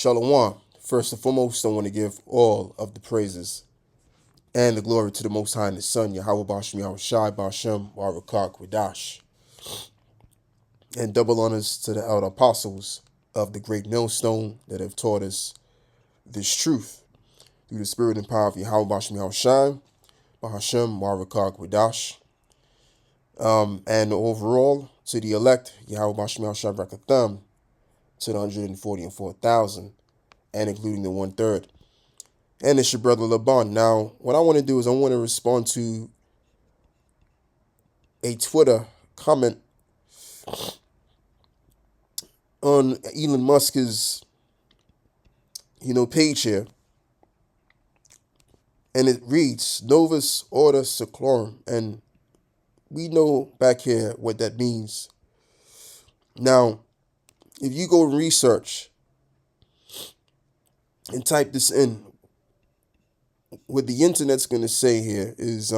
Shalom. First and foremost, I want to give all of the praises and the glory to the Most High and His Son, Yahweh Bashem Yahweh Shai Bashem Barakak Wadash, and double honors to the elder apostles of the great millstone that have taught us this truth through the spirit and power of Yahweh Bashem Yahweh Shai Bahashem Barakak Wadash, and overall to the elect Yahweh Bashem Yahweh Shai Brakatham, to the 144,000, and including the 1/3. And it's your brother Laban. Now, what I want to do is I want to respond to a Twitter comment on Elon Musk's, page here. And it reads, Novus, Ordo, Seclorum. And we know back here what that means. Now, if you go research and type this in, what the internet's going to say here is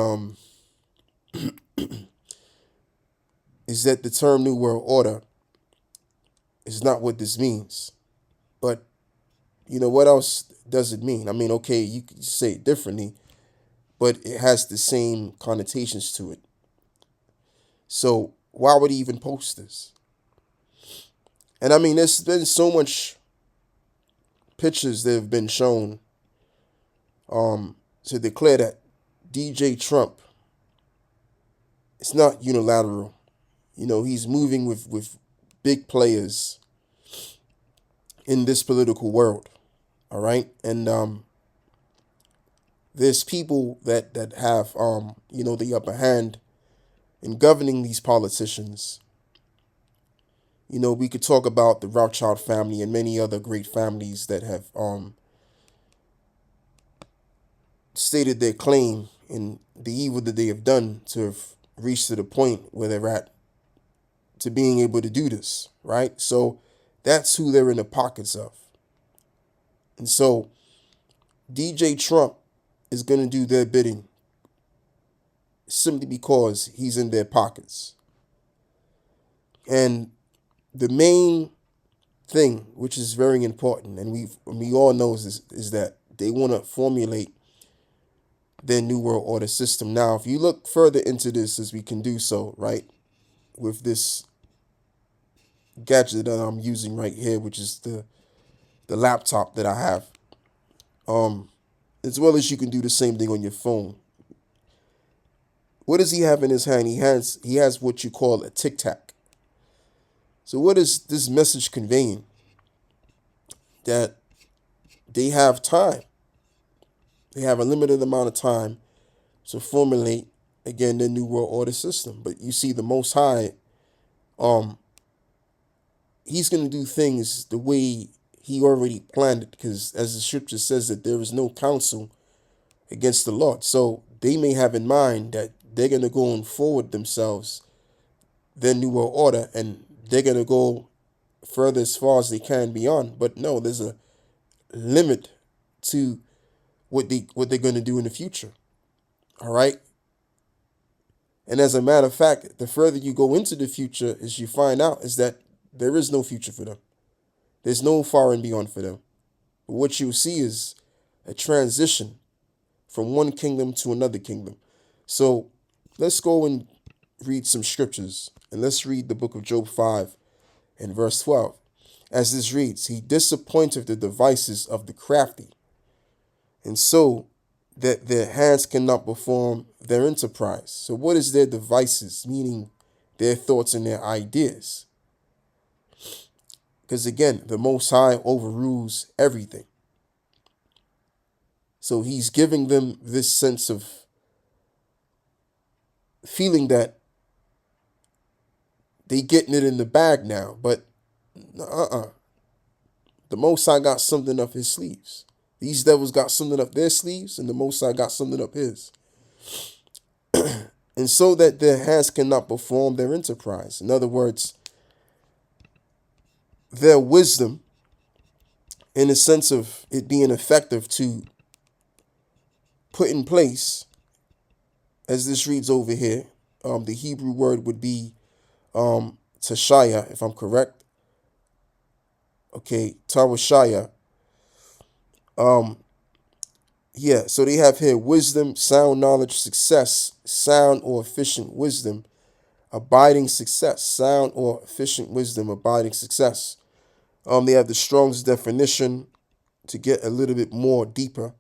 is that the term New World Order is not what this means. But, what else does it mean? I mean, okay, you could say it differently, but it has the same connotations to it. So why would he even post this? And I mean, there's been so much pictures that have been shown to declare that DJ Trump is not unilateral. He's moving with big players in this political world. All right. And there's people that have, the upper hand in governing these politicians. We could talk about the Rothschild family and many other great families that have stated their claim in the evil that they have done to have reached to the point where they're at to being able to do this, right? So that's who they're in the pockets of. And so DJ Trump is going to do their bidding simply because he's in their pockets. And the main thing, which is very important, and we all know is that they want to formulate their New World Order system. Now, if you look further into this, as we can do so, right, with this gadget that I'm using right here, which is the laptop that I have, as well as you can do the same thing on your phone. What does he have in his hand? He has what you call a tic tac. So what is this message conveying? That they have time. They have a limited amount of time to formulate, again, the New World Order system. But you see, the Most High, he's going to do things the way he already planned it, because as the scripture says that there is no counsel against the Lord. So they may have in mind that they're going to go and forward themselves, their New World Order, and they're going to go further as far as they can beyond. But no, there's a limit to what they're going to do in the future. All right. And as a matter of fact, the further you go into the future, as you find out, is that there is no future for them. There's no far and beyond for them. But what you see is a transition from one kingdom to another kingdom. So let's go and read some scriptures. And let's read the book of Job 5 and verse 12. As this reads, he disappointed the devices of the crafty, and so that their hands cannot perform their enterprise. So what is their devices? Meaning their thoughts and their ideas. Because again, the Most High overrules everything. So he's giving them this sense of feeling that they getting it in the bag now. But the Most High got something up his sleeves. These devils got something up their sleeves, and the Most High got something up his. And so that their hands cannot perform their enterprise. In other words, their wisdom, in the sense of it being effective to put in place, as this reads over here, the Hebrew word would be Tashaya, if I'm correct. Okay, Tawashaya, Um, yeah, so they have here wisdom, sound knowledge, success, sound or efficient wisdom, abiding success, sound or efficient wisdom, abiding success. They have the Strong's definition to get a little bit more deeper.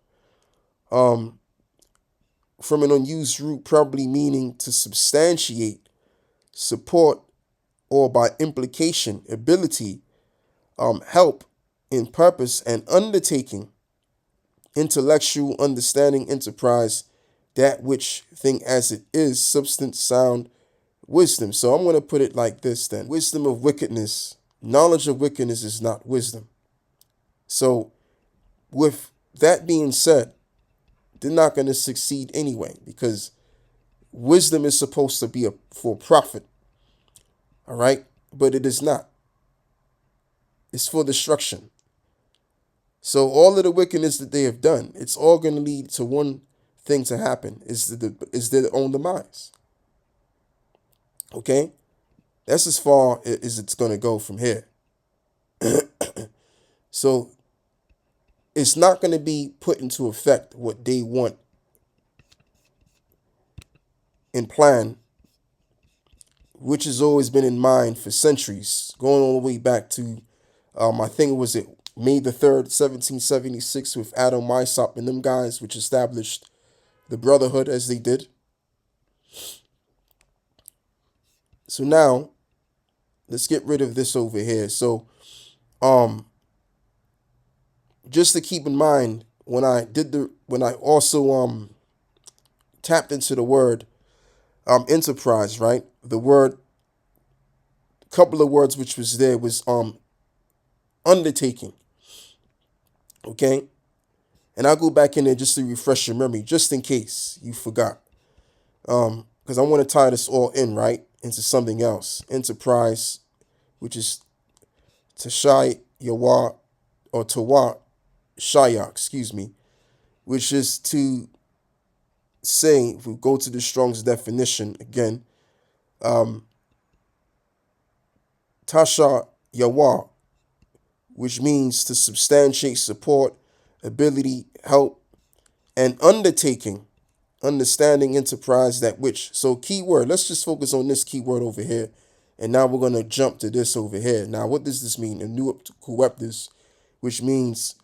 Um, from an unused root, probably meaning to substantiate, support, or by implication, ability, help in purpose and undertaking, intellectual understanding, enterprise, that which thing as it is, substance, sound, wisdom. So I'm going to put it like this then. Wisdom of wickedness, knowledge of wickedness is not wisdom. So with that being said, they're not going to succeed anyway because wisdom is supposed to be for profit. All right. But it is not. It's for destruction. So all of the wickedness that they have done, it's all going to lead to one thing to happen is their own demise. Okay. That's as far as it's going to go from here. So it's not going to be put into effect what they want and plan, which has always been in mind for centuries, going all the way back to, I think it was May the 3rd, 1776, with Adam Weishaupt and them guys, which established the Brotherhood as they did. So now, let's get rid of this over here. So, just to keep in mind, when I also tapped into the word enterprise, right? The word, couple of words which was there was undertaking. Okay, and I'll go back in there just to refresh your memory, just in case you forgot. Because I want to tie this all in, right, into something else. Enterprise, which is Tashai Yawa or Tawa Shaya, excuse me, which is to say, if we go to the Strong's definition again, Tasha Yawa, which means to substantiate, support, ability, help, and undertaking, understanding, enterprise, that which. So keyword, let's just focus on this keyword over here. And now we're going to jump to this over here. Now, what does this mean? A new coeptus, which means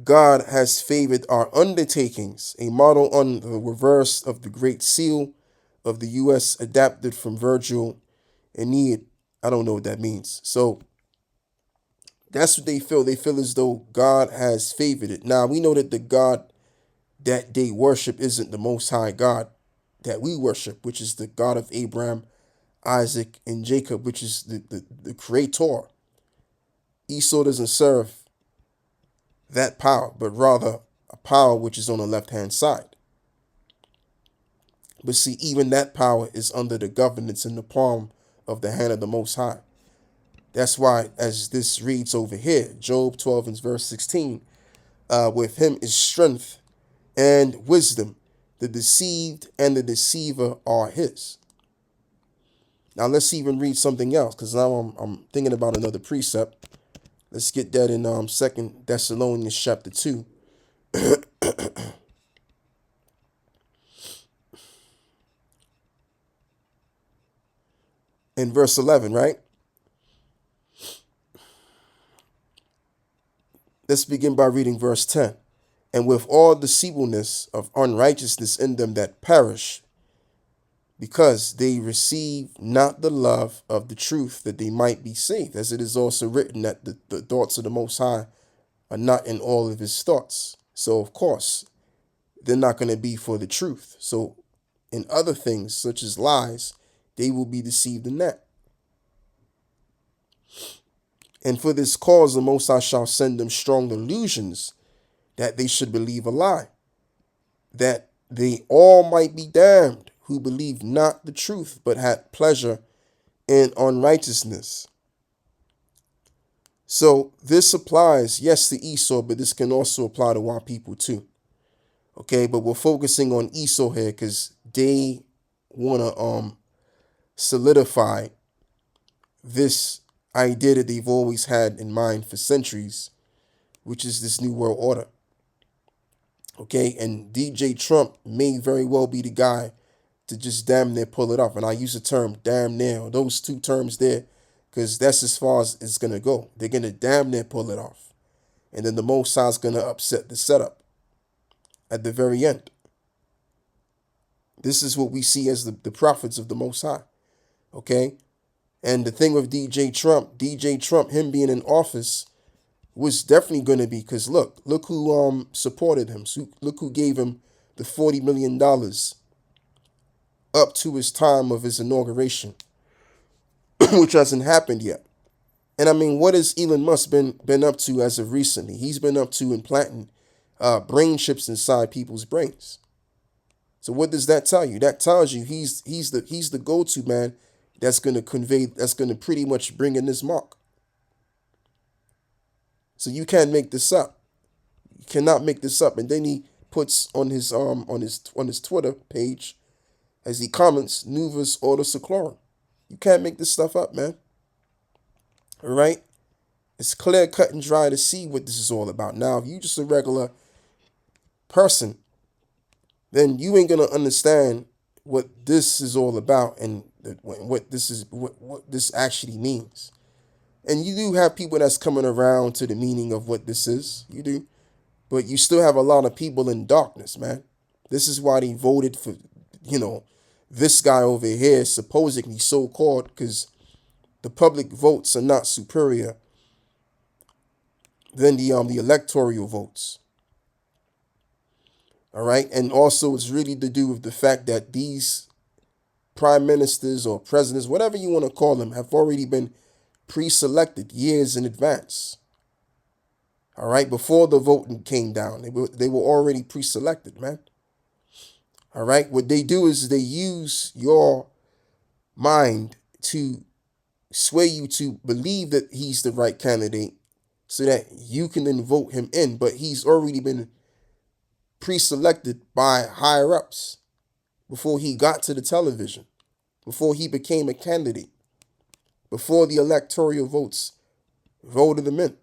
God has favored our undertakings, a model on the reverse of the Great Seal of the U.S. adapted from Virgil Aeneid. I don't know what that means. So that's what they feel. They feel as though God has favored it. Now, we know that the God that they worship isn't the Most High God that we worship, which is the God of Abraham, Isaac, and Jacob, which is the creator. Esau doesn't serve that power, but rather a power which is on the left-hand side. But see, even that power is under the governance in the palm of the hand of the Most High. That's why, as this reads over here, Job 12 and verse 16, with him is strength and wisdom. The deceived and the deceiver are his. Now let's even read something else, because now I'm thinking about another precept. Let's get that in 2 Thessalonians chapter 2. In verse 11, right? Let's begin by reading verse 10. And with all deceitfulness of unrighteousness in them that perish, because they receive not the love of the truth, that they might be saved. As it is also written that the thoughts of the Most High are not in all of his thoughts. So, of course, they're not going to be for the truth. So, in other things, such as lies, they will be deceived in that. And for this cause, the Most High shall send them strong delusions, that they should believe a lie, that they all might be damned, who believed not the truth, but had pleasure in unrighteousness. So this applies, yes, to Esau, but this can also apply to our people too. Okay, but we're focusing on Esau here because they want to solidify this idea that they've always had in mind for centuries, which is this new world order. Okay, and DJ Trump may very well be the guy to just damn near pull it off. And I use the term damn near, those two terms there, because that's as far as it's going to go. They're going to damn near pull it off. And then the Most High is going to upset the setup at the very end. This is what we see as the prophets of the Most High. Okay? And the thing with DJ Trump, him being in office, was definitely going to be, because look who supported him. So look who gave him the $40 million up to his time of his inauguration, which hasn't happened yet. And I mean, what has Elon Musk been up to as of recently? He's been up to implanting brain chips inside people's brains. So what does that tell you? That tells you he's the go-to man that's going to pretty much bring in this mark. So you can't make this up. You cannot make this up. And then he puts on his Twitter page, as he comments, Novus, Ordo, Seclorum. You can't make this stuff up, man. All right? It's clear, cut, and dry to see what this is all about. Now, if you just a regular person, then you ain't gonna understand what this is all about and what this actually means. And you do have people that's coming around to the meaning of what this is. You do. But you still have a lot of people in darkness, man. This is why they voted for, this guy over here, supposedly so-called, because the public votes are not superior than the electoral votes. All right. And also it's really to do with the fact that these prime ministers or presidents, whatever you want to call them, have already been pre-selected years in advance. All right, before the voting came down, they were already pre-selected, man. All right, what they do is they use your mind to sway you to believe that he's the right candidate so that you can then vote him in, but he's already been pre-selected by higher-ups before he got to the television, before he became a candidate, before the electoral votes voted him in.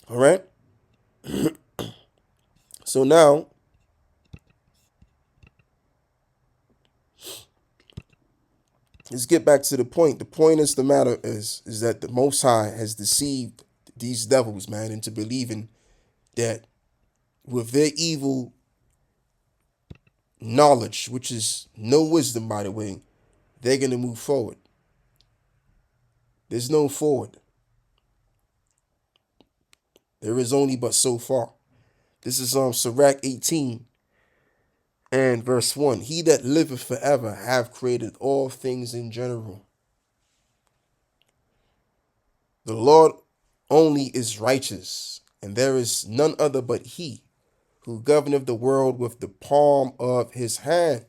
All right. So now, let's get back to the point. The point is is that the Most High has deceived these devils, man, into believing that with their evil knowledge, which is no wisdom, by the way, they're going to move forward. There's no forward. There is only but so far. This is Sirach 18 and verse 1. He that liveth forever have created all things in general. The Lord only is righteous, and there is none other but he, who governeth the world with the palm of his hand,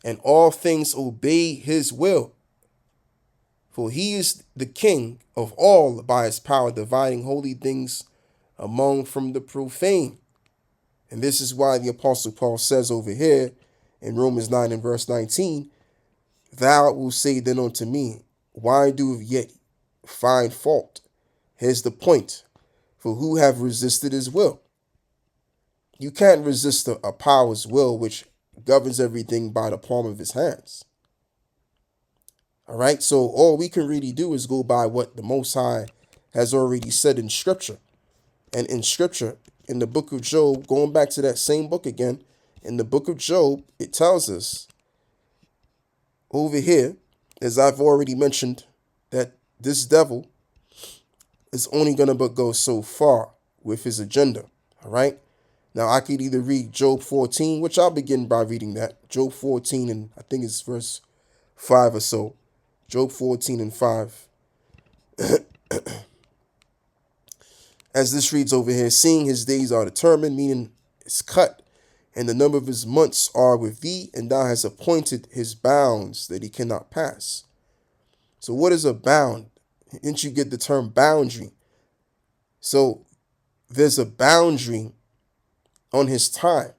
and all things obey his will. For he is the king of all by his power, dividing holy things among from the profane. And this is why the Apostle Paul says over here in Romans 9 and verse 19, thou wilt say then unto me, why do you yet find fault? Here's the point. For who have resisted his will? You can't resist a power's will which governs everything by the palm of his hands. All right, so all we can really do is go by what the Most High has already said in Scripture. And in Scripture, in the book of Job, going back to that same book again, in the book of Job, it tells us over here, as I've already mentioned, that this devil is only going to go so far with his agenda. All right. Now, I could either read Job 14, which I'll begin by reading that. Job 14, and I think it's verse 5 or so. Job 14 and 5. As this reads over here, seeing his days are determined, meaning it's cut, and the number of his months are with thee, and thou hast appointed his bounds that he cannot pass. So what is a bound? Didn't you get the term boundary? So there's a boundary on his time.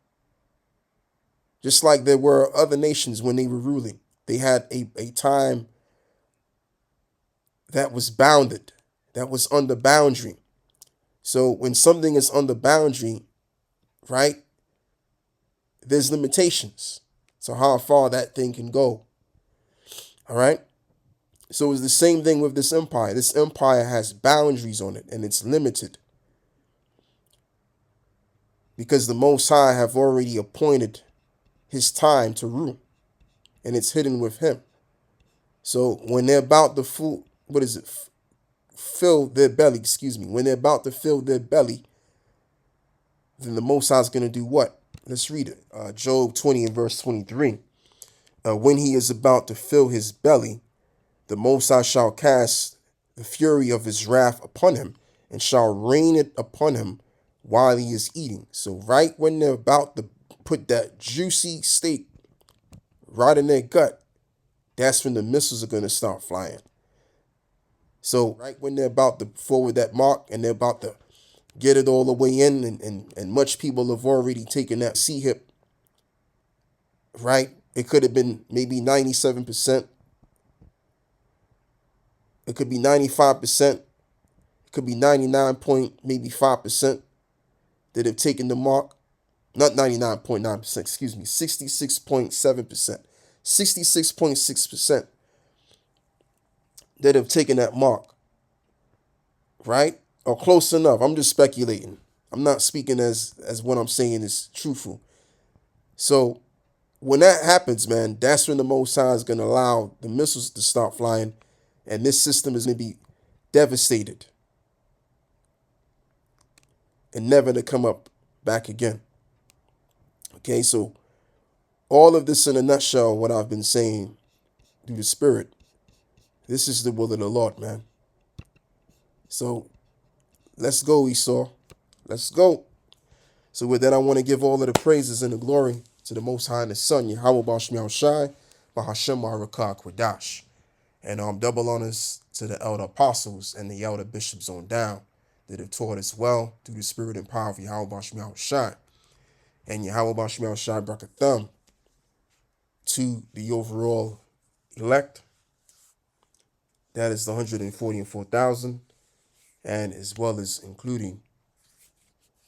Just like there were other nations when they were ruling. They had a time that was bounded. that was on the boundary. So when something is on the boundary, right, there's limitations. So how far that thing can go. All right. So it's the same thing with this empire. This empire has boundaries on it and it's limited because the Most High have already appointed his time to rule and it's hidden with him. So when they're about to fill their belly, when they're about to fill their belly, then the Most High is going to do what? Let's read it. Job 20 and verse 23. When he is about to fill his belly, the Most High shall cast the fury of his wrath upon him and shall rain it upon him while he is eating. So right when they're about to put that juicy steak right in their gut, that's when the missiles are going to start flying. So right when they're about to forward that mark and they're about to get it all the way in, and much people have already taken that C-hip, right? It could have been maybe 97%. It could be 95%. It could be 99 point, maybe 5% that have taken the mark. Not 99.9%, excuse me, 66.7%. 66.6% that have taken that mark, right? Or close enough. I'm just speculating. I'm not speaking as what I'm saying is truthful. So when that happens, man, that's when the Most High is going to allow the missiles to start flying, and this system is going to be devastated and never to come up back again. Okay, so all of this in a nutshell, what I've been saying through the Spirit, this is the will of the Lord, man. So let's go, Esau. Let's go. So with that, I want to give all of the praises and the glory to the Most High and the Son, Yahweh Bashmiel Shai, Bahashem Maharakah Kwadash. And double honors to the elder apostles and the elder bishops on down that have taught us well through the spirit and power of Yahweh Bashmiel Shai. And Yahweh Bashmiel Shai Brakathum to the overall elect. That is the 144,000, and as well as including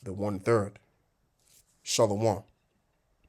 the 1/3. Shalom.